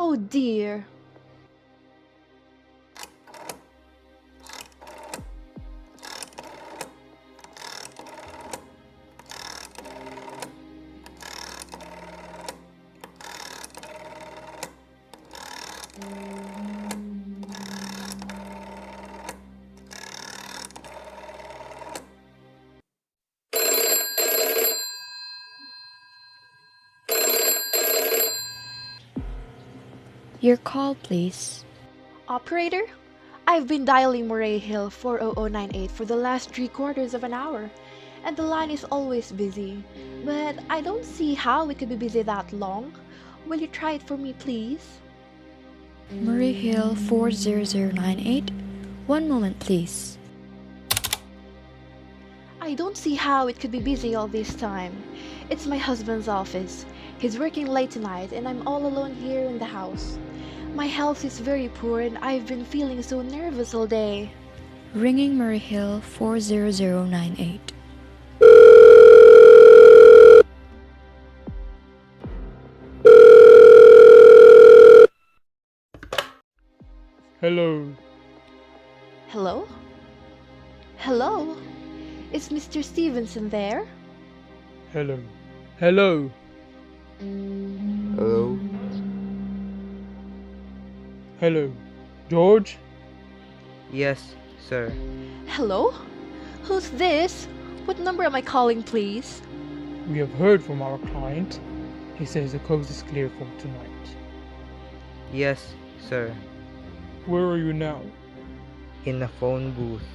Oh dear. Your call, please. Operator? I've been dialing Murray Hill 40098 for the last 3/4 of an hour, and the line is always busy. But I don't see how it could be busy that long. Will you try it for me, please? Murray Hill 40098. One moment, please. I don't see how it could be busy all this time. It's my husband's office. He's working late tonight, and I'm all alone here in the house. My health is very poor, and I've been feeling so nervous all day. Ringing Murray Hill 40098. Hello. Hello? Hello? Is Mr. Stevenson there? Hello. Hello. Hello? Hello. George? Yes, sir. Hello? Who's this? What number am I calling, please? We have heard from our client. He says the coast is clear for tonight. Yes, sir. Where are you now? In the phone booth.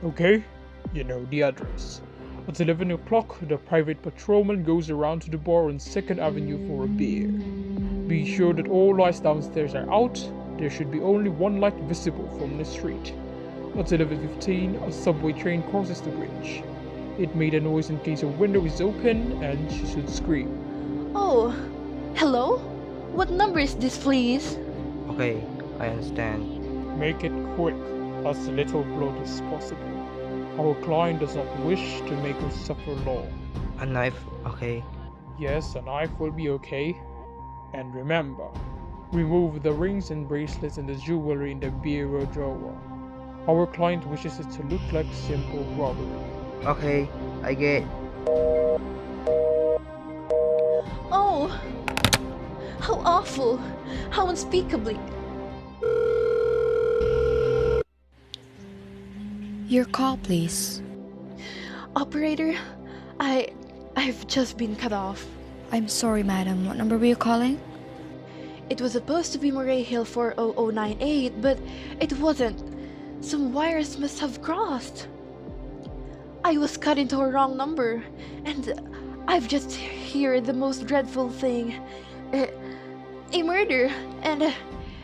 Okay? You know the address. At 11 o'clock, the private patrolman goes around to the bar on 2nd Avenue for a beer. Be sure that all lights downstairs are out. There should be only one light visible from the street. At 11:15, a subway train crosses the bridge. It made a noise in case a window is open, and she should scream. Oh, hello? What number is this, please? Okay, I understand. Make it quick, as little blood as possible. Our client does not wish to make her suffer long. A knife, okay. Yes, a knife will be okay. And remember, remove the rings and bracelets and the jewelry in the bureau drawer. Our client wishes it to look like simple robbery. Okay, I get. Oh, how awful! How unspeakably. Your call, please. Operator, I've just been cut off. I'm sorry, madam. What number were you calling? It was supposed to be Murray Hill 40098, but it wasn't. Some wires must have crossed. I was cut into a wrong number, and I've just heard the most dreadful thing. A murder, and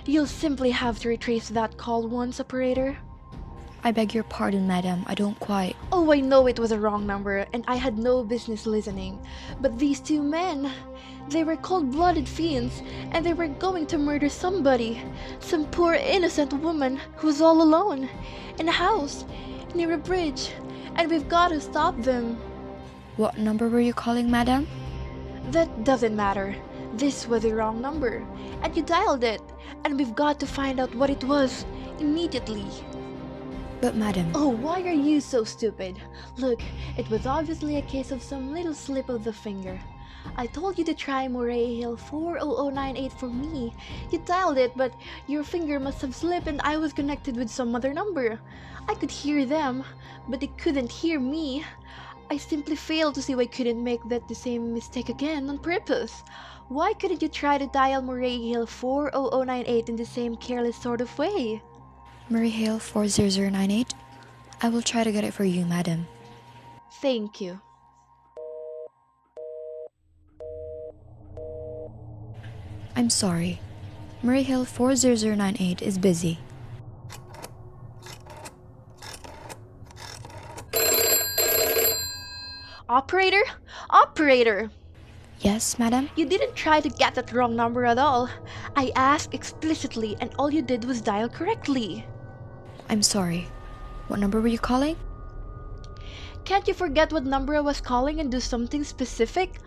you'll simply have to retrace that call once, operator. I beg your pardon, madam. I don't quite. Oh, I know it was a wrong number, and I had no business listening. But these two men, they were cold-blooded fiends, and they were going to murder somebody. Some poor innocent woman who was all alone, in a house, near a bridge, and we've got to stop them. What number were you calling, madam? That doesn't matter. This was the wrong number, and you dialed it, and we've got to find out what it was immediately. But madam... Oh, why are you so stupid? Look, it was obviously a case of some little slip of the finger. I told you to try Murray Hill 40098 for me. You dialed it, but your finger must have slipped and I was connected with some other number. I could hear them, but they couldn't hear me. I simply failed to see why I couldn't make the same mistake again on purpose. Why couldn't you try to dial Murray Hill 40098 in the same careless sort of way? Murray Hill 40098. I will try to get it for you, madam. Thank you. I'm sorry. Murray Hill 40098 is busy. Operator? Operator! Yes, madam? You didn't try to get that wrong number at all. I asked explicitly and all you did was dial correctly. I'm sorry. What number were you calling? Can't you forget what number I was calling and do something specific?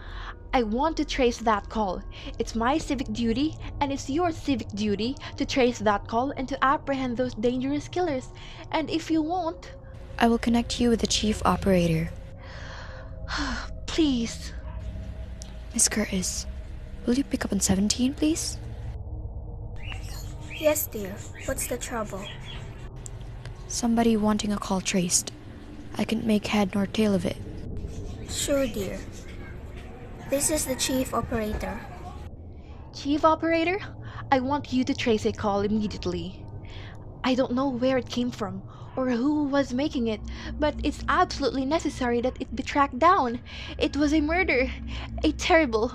I want to trace that call. It's my civic duty, and it's your civic duty to trace that call and to apprehend those dangerous killers. And if you won't, I will connect you with the chief operator. please. Miss Curtis, will you pick up on 17, please? Yes, dear. What's the trouble? Somebody wanting a call traced. I can't make head nor tail of it. Sure, dear. This is the chief operator. Chief operator, I want you to trace a call immediately. I don't know where it came from or who was making it, but it's absolutely necessary that it be tracked down. It was a murder, a terrible,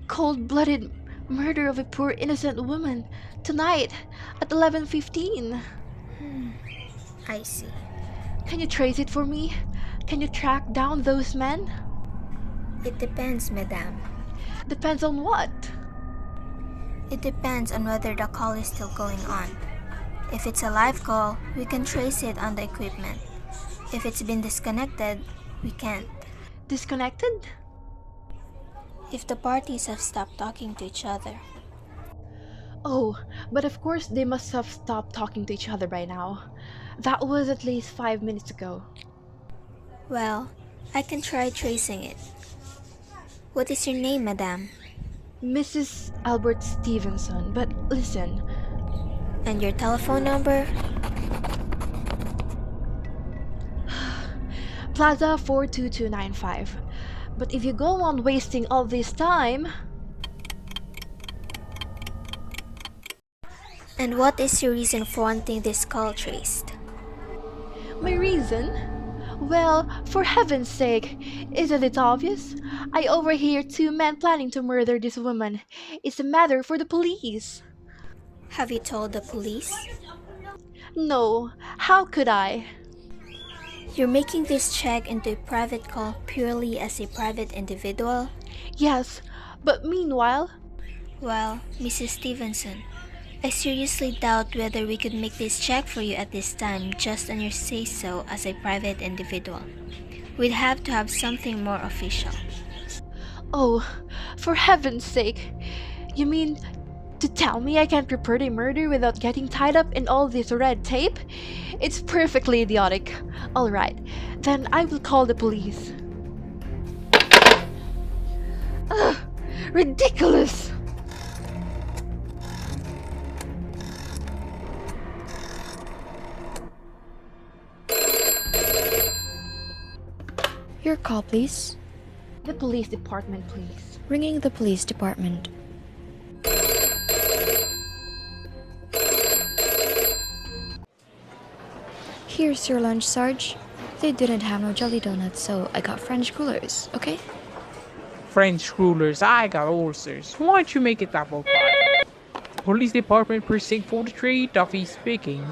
cold-blooded murder of a poor innocent woman tonight at 11:15. I see. Can you trace it for me? Can you track down those men? It depends, madame. Depends on what? It depends on whether the call is still going on. If it's a live call, we can trace it on the equipment. If it's been disconnected, we can't. Disconnected? If the parties have stopped talking to each other. Oh, but of course they must have stopped talking to each other by now. That was at least 5 minutes ago. Well, I can try tracing it. What is your name, madame? Mrs. Albert Stevenson, but listen. And your telephone number? Plaza 42295. But if you go on wasting all this time... And what is your reason for wanting this call traced? My reason? Well, for heaven's sake, isn't it obvious? I overhear two men planning to murder this woman. It's a matter for the police. Have you told the police? No, how could I? You're making this check into a private call purely as a private individual? Yes, but meanwhile... Well, Mrs. Stevenson, I seriously doubt whether we could make this check for you at this time just on your say-so as a private individual. We'd have to have something more official. Oh, for heaven's sake. You mean to tell me I can't report a murder without getting tied up in all this red tape? It's perfectly idiotic. Alright, then I will call the police. Ugh, ridiculous! Your call, please. The police department, please. Ringing the police department. Here's your lunch, Sarge. They didn't have no jelly donuts, so I got French crullers, okay? French rulers, I got ulcers. Why don't you make it apple pie? Police Department Precinct 43, Duffy speaking.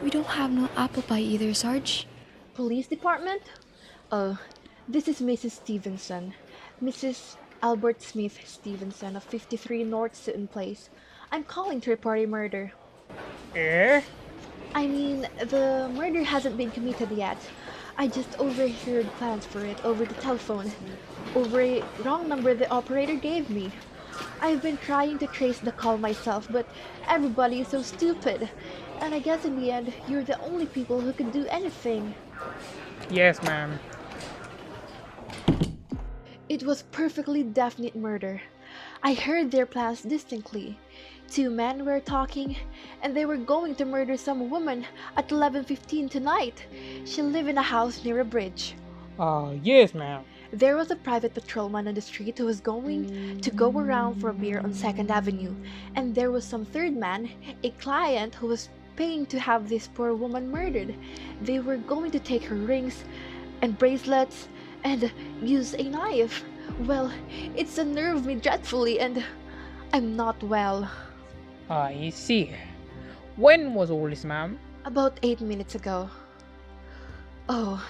We don't have no apple pie either, Sarge. Police department? Oh, this is Mrs. Stevenson. Mrs. Albert Smith Stevenson of 53 North Sutton Place. I'm calling to report a murder. Eh? I mean, the murder hasn't been committed yet. I just overheard plans for it over the telephone, over a wrong number the operator gave me. I've been trying to trace the call myself, but everybody is so stupid. And I guess in the end, you're the only people who can do anything. Yes, ma'am. It was perfectly definite murder. I heard their plans distinctly. Two men were talking, and they were going to murder some woman at 11:15 tonight. She lived in a house near a bridge. Yes, ma'am. There was a private patrolman on the street who was going to go around for a beer on 2nd Avenue, and there was some third man, a client, who was paying to have this poor woman murdered. They were going to take her rings and bracelets and use a knife. Well, it's unnerved me dreadfully, and I'm not well. I see. When was all this, ma'am? About 8 minutes ago. Oh,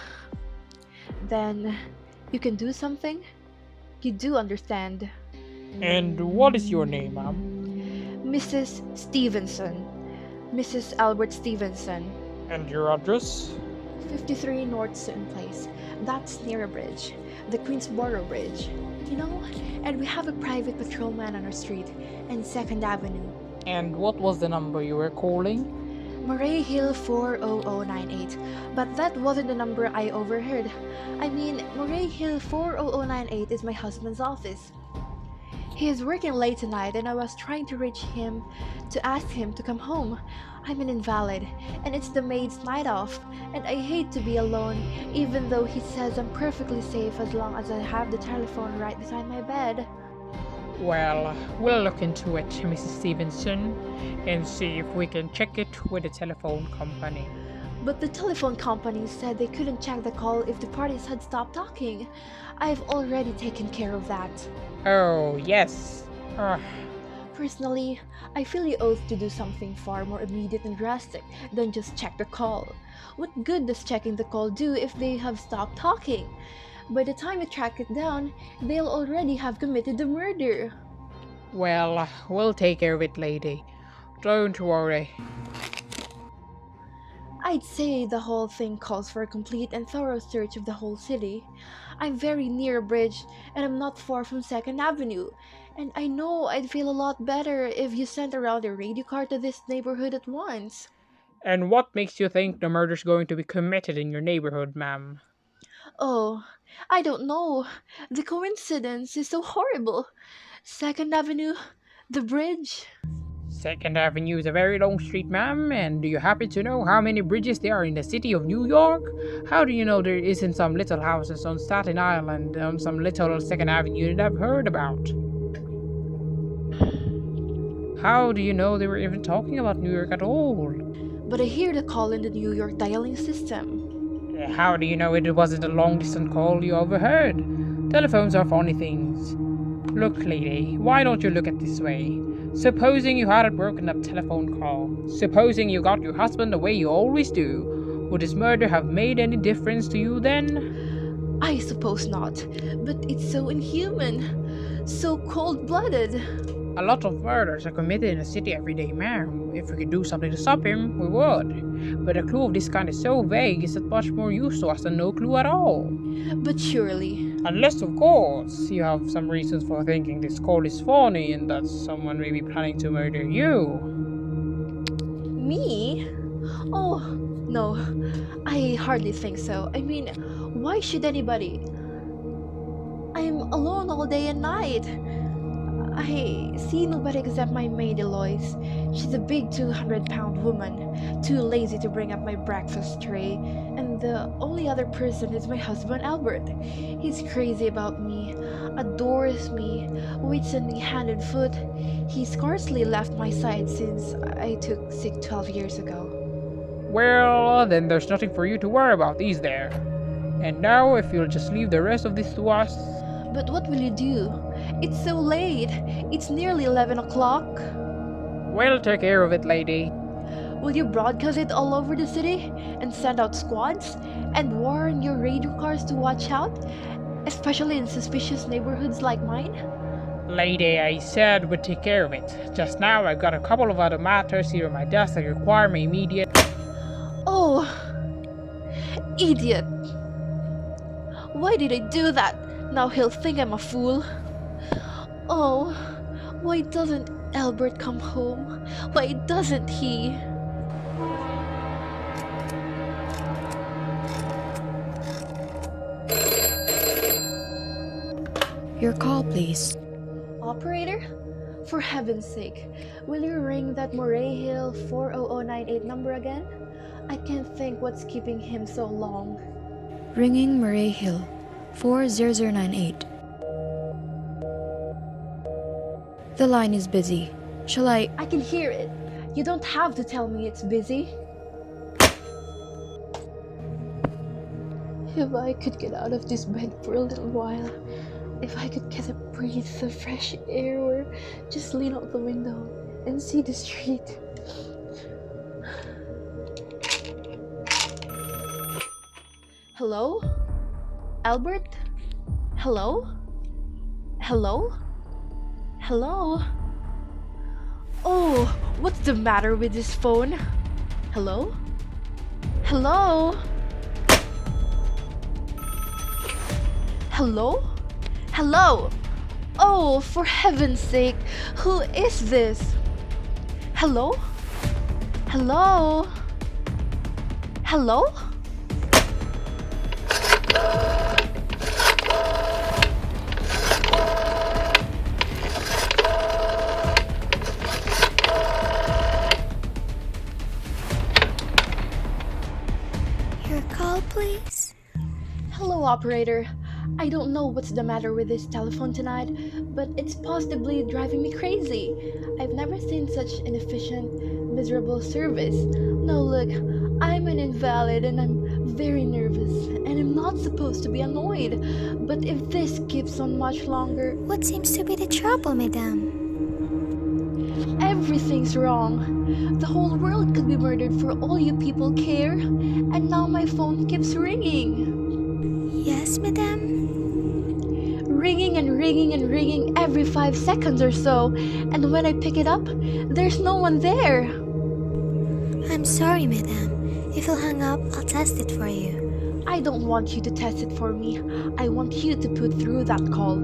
then you can do something? You do understand. And what is your name, ma'am? Mrs. Stevenson. Mrs. Albert Stevenson. And your address? 53 North Sutton Place. That's near a bridge, the Queensboro Bridge. You know, and we have a private patrolman on our street, and 2nd Avenue. And what was the number you were calling? Murray Hill 40098. But that wasn't the number I overheard. I mean, Murray Hill 40098 is my husband's office. He is working late tonight and I was trying to reach him to ask him to come home. I'm an invalid and it's the maid's night off and I hate to be alone even though he says I'm perfectly safe as long as I have the telephone right beside my bed. Well, we'll look into it, Mrs. Stevenson, and see if we can check it with the telephone company. But the telephone company said they couldn't check the call if the parties had stopped talking. I've already taken care of that. Oh, yes. Personally, I feel the oath to do something far more immediate and drastic than just check the call. What good does checking the call do if they have stopped talking? By the time you track it down, they'll already have committed the murder. Well, we'll take care of it, lady. Don't worry. I'd say the whole thing calls for a complete and thorough search of the whole city. I'm very near a bridge, and I'm not far from 2nd Avenue. And I know I'd feel a lot better if you sent around a radio car to this neighborhood at once. And what makes you think the murder's going to be committed in your neighborhood, ma'am? Oh, I don't know. The coincidence is so horrible. 2nd Avenue, the bridge. 2nd Avenue is a very long street, ma'am, and do you happen to know how many bridges there are in the city of New York? How do you know there isn't some little houses on Staten Island on some little 2nd Avenue that I've heard about? How do you know they were even talking about New York at all? But I hear the call in the New York dialing system. How do you know it wasn't a long-distance call you overheard? Telephones are funny things. Look, lady, why don't you look at it this way? Supposing you had a broken-up telephone call. Supposing you got your husband the way you always do. Would his murder have made any difference to you then? I suppose not, but it's so inhuman. So cold-blooded. A lot of murders are committed in the city every day, ma'am. If we could do something to stop him, we would. But a clue of this kind is so vague, it's much more use to us than no clue at all. But surely... Unless, of course, you have some reasons for thinking this call is phony and that someone may be planning to murder you. Me? Oh, no. I hardly think so. I mean, why should anybody? I'm alone all day and night. I see nobody except my maid Eloise. She's a big 200-pound woman, too lazy to bring up my breakfast tray, and the only other person is my husband Albert. He's crazy about me, adores me, waits on me hand and foot. He scarcely left my side since I took sick 12 years ago. Well, then there's nothing for you to worry about, is there? And now, if you'll just leave the rest of this to us... But what will you do? It's so late. It's nearly 11 o'clock. We'll take care of it, lady. Will you broadcast it all over the city and send out squads and warn your radio cars to watch out, especially in suspicious neighborhoods like mine? Lady, I said we'd take care of it. Just now I've got a couple of other matters here on my desk that require my immediate... Oh, idiot. Why did I do that? Now he'll think I'm a fool. Oh, why doesn't Albert come home? Why doesn't he? Your call, please. Operator? For heaven's sake, will you ring that Murray Hill 40098 number again? I can't think what's keeping him so long. Ringing Murray Hill 40098. The line is busy. Shall I... I can hear it. You don't have to tell me it's busy. If I could get out of this bed for a little while, if I could get a breath of fresh air or just lean out the window and see the street. Hello? Albert? Hello? Hello? Hello? Oh, what's the matter with this phone? Hello? Hello? Hello? Hello? Oh, for heaven's sake, who is this? Hello? Hello? Hello? Your call, please. Hello, operator. I don't know what's the matter with this telephone tonight, but it's possibly driving me crazy. I've never seen such inefficient, miserable service. No, look, I'm an invalid and I'm very nervous, and I'm not supposed to be annoyed. But if this keeps on much longer, What seems to be the trouble, madam? everything's wrong. The whole world could be murdered for all you people care, and now my phone keeps ringing. Yes, madam? Ringing and ringing and ringing every 5 seconds or so, and when I pick it up, there's no one there. I'm sorry, madam. If you'll hang up, I'll test it for you. I don't want you to test it for me. I want you to put through that call,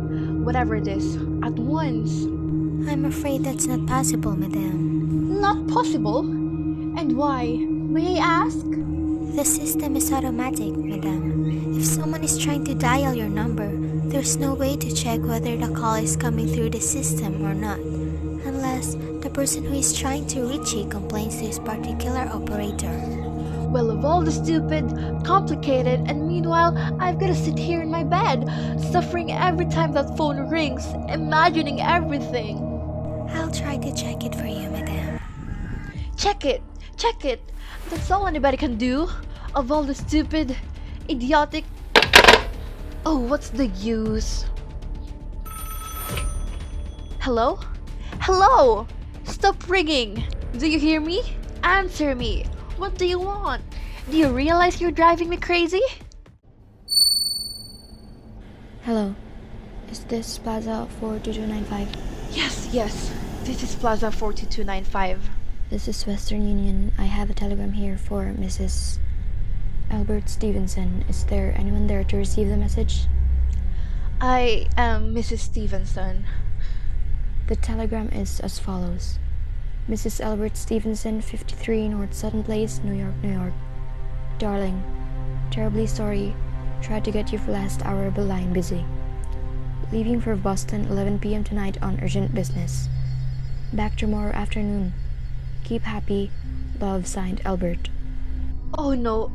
whatever it is, at once. I'm afraid that's not possible, madam. Not possible? And why? May I ask? The system is automatic, madam. If someone is trying to dial your number, there's no way to check whether the call is coming through the system or not, unless the person who is trying to reach you complains to his particular operator. Well, of all the stupid, complicated, and meanwhile, I've got to sit here in my bed, suffering every time that phone rings, imagining everything. I'll try to check it for you, madam. Check it! Check it! That's all anybody can do. Of all the stupid, idiotic... Oh, what's the use? Hello? Hello! Stop ringing! Do you hear me? Answer me! What do you want? Do you realize you're driving me crazy? Hello. Is this Plaza 42295? Yes. This is Plaza 42295. This is Western Union. I have a telegram here for Mrs. Albert Stevenson. Is there anyone there to receive the message? I am Mrs. Stevenson. The telegram is as follows. Mrs. Albert Stevenson, 53 North Sutton Place, New York, New York. Darling, terribly sorry. Tried to get you for last hour, but line busy. Leaving for Boston 11 p.m. tonight on urgent business. Back tomorrow afternoon. Keep happy. Love, signed Albert. Oh no.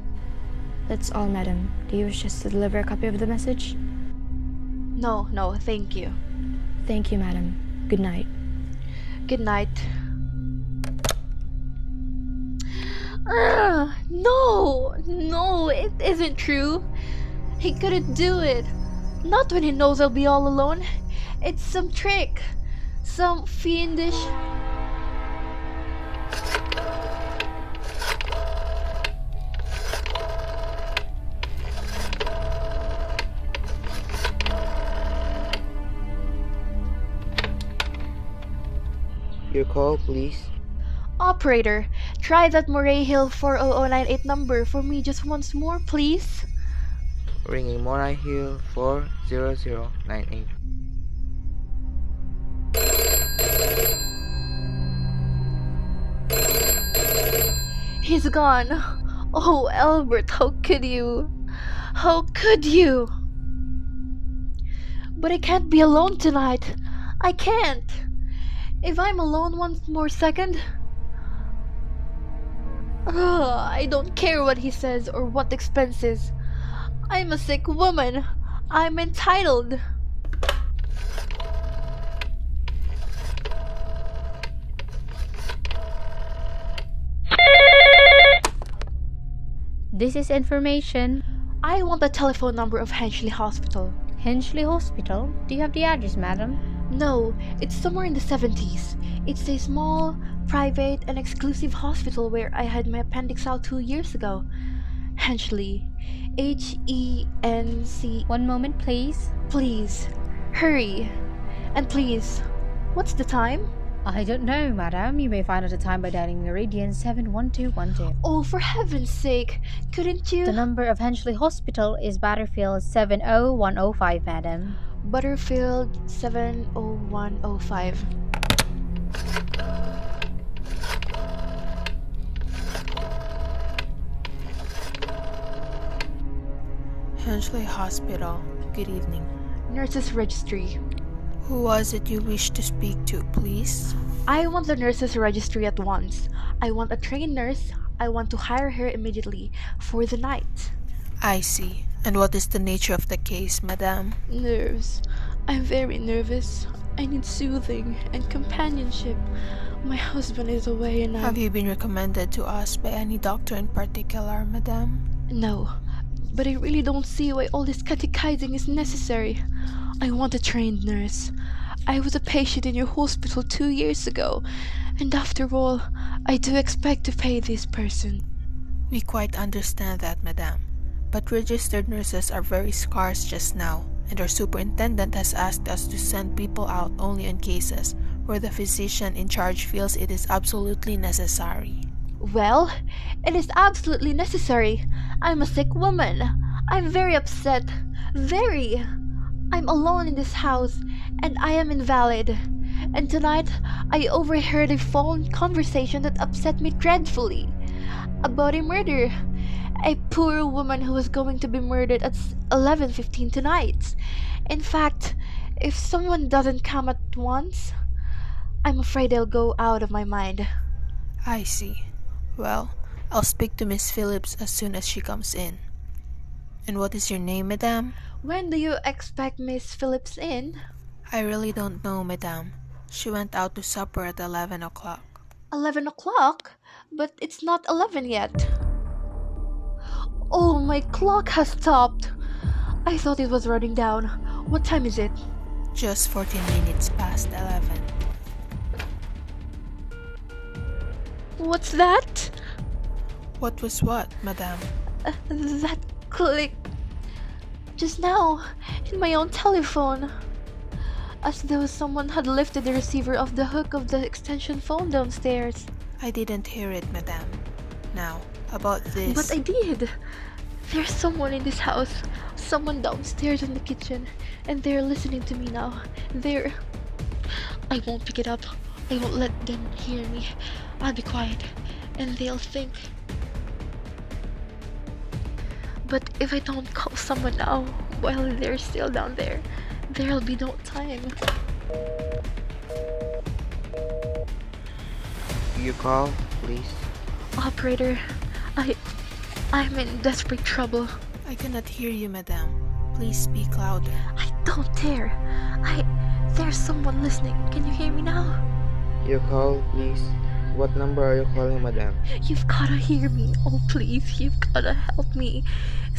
That's all, madam. Do you wish us to deliver a copy of the message? No, thank you. Thank you, madam. Good night. Good night. No, it isn't true. He couldn't do it. Not when he knows I'll be all alone. It's some trick. Some fiendish... Your call, please. Operator, try that Moray Hill 40098 number for me just once more, please. Ringing Moray Hill 40098. He's gone. Oh, Albert, how could you? How could you? But I can't be alone tonight. I can't. If I'm alone one more second... I don't care what he says or what expenses. I'm a sick woman. I'm entitled. This is information. I want the telephone number of Henchley Hospital. Henchley Hospital? Do you have the address, madam? No, it's somewhere in the 70s. It's a small, private, and exclusive hospital where I had my appendix out 2 years ago. Henchley. H-E-N-C... One moment, please. Please, hurry. And please, what's the time? I don't know, madam. You may find out the time by dialing Meridian 71212. Oh, for heaven's sake, couldn't you? The number of Henchley Hospital is Butterfield 70105, madam. Butterfield 70105. Henchley Hospital. Good evening. Nurses Registry. Who was it you wished to speak to, please? I want the nurses registry at once. I want a trained nurse. I want to hire her immediately for the night. I see. And what is the nature of the case, madam? Nerves. I'm very nervous. I need soothing and companionship. My husband is away and Have you been recommended to us by any doctor in particular, madam? No, but I really don't see why all this catechizing is necessary. I want a trained nurse. I was a patient in your hospital 2 years ago, and after all, I do expect to pay this person. We quite understand that, madam. But registered nurses are very scarce just now, and our superintendent has asked us to send people out only in cases where the physician in charge feels it is absolutely necessary. Well, it is absolutely necessary. I'm a sick woman. I'm very upset. Very. I'm alone in this house, and I am invalid. And tonight, I overheard a phone conversation that upset me dreadfully. About a murder. A poor woman who was going to be murdered at 11:15 tonight. In fact, if someone doesn't come at once, I'm afraid I'll go out of my mind. I see. Well, I'll speak to Miss Phillips as soon as she comes in. And what is your name, madam? When do you expect Miss Phillips in? I really don't know, madam. She went out to supper at 11 o'clock. 11 o'clock? But it's not 11 yet. Oh, my clock has stopped. I thought it was running down. What time is it? Just 14 minutes past 11. What's that? What was what, madam? That click. Just now, in my own telephone. As though someone had lifted the receiver off the hook of the extension phone downstairs. I didn't hear it, madam. Now, about this... But I did. There's someone in this house. Someone downstairs in the kitchen. And they're listening to me now. I won't pick it up. I won't let them hear me. I'll be quiet. And they'll think. But if I don't call someone now, while they're still down there, there'll be no time. You call, please. Operator, I'm in desperate trouble. I cannot hear you, madam. Please speak louder. I don't dare. There's someone listening. Can you hear me now? Your call, please. What number are you calling, madam? You've gotta hear me. Oh, please, you've gotta help me.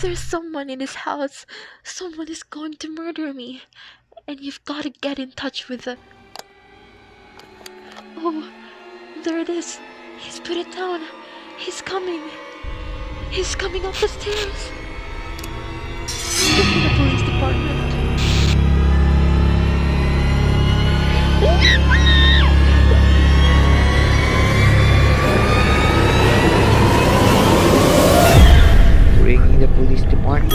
There's someone in this house. Someone is going to murder me. And you've gotta get in touch with the... Oh, there it is. He's put it down. He's coming. He's coming up the stairs. Get to the police department. Ringing the police department.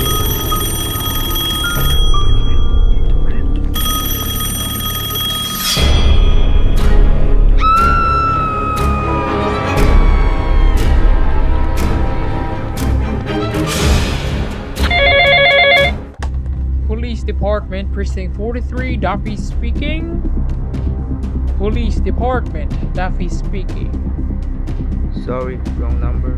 Police Department, Precinct 43, Duffy speaking. Police Department, Duffy speaking. Sorry, wrong number.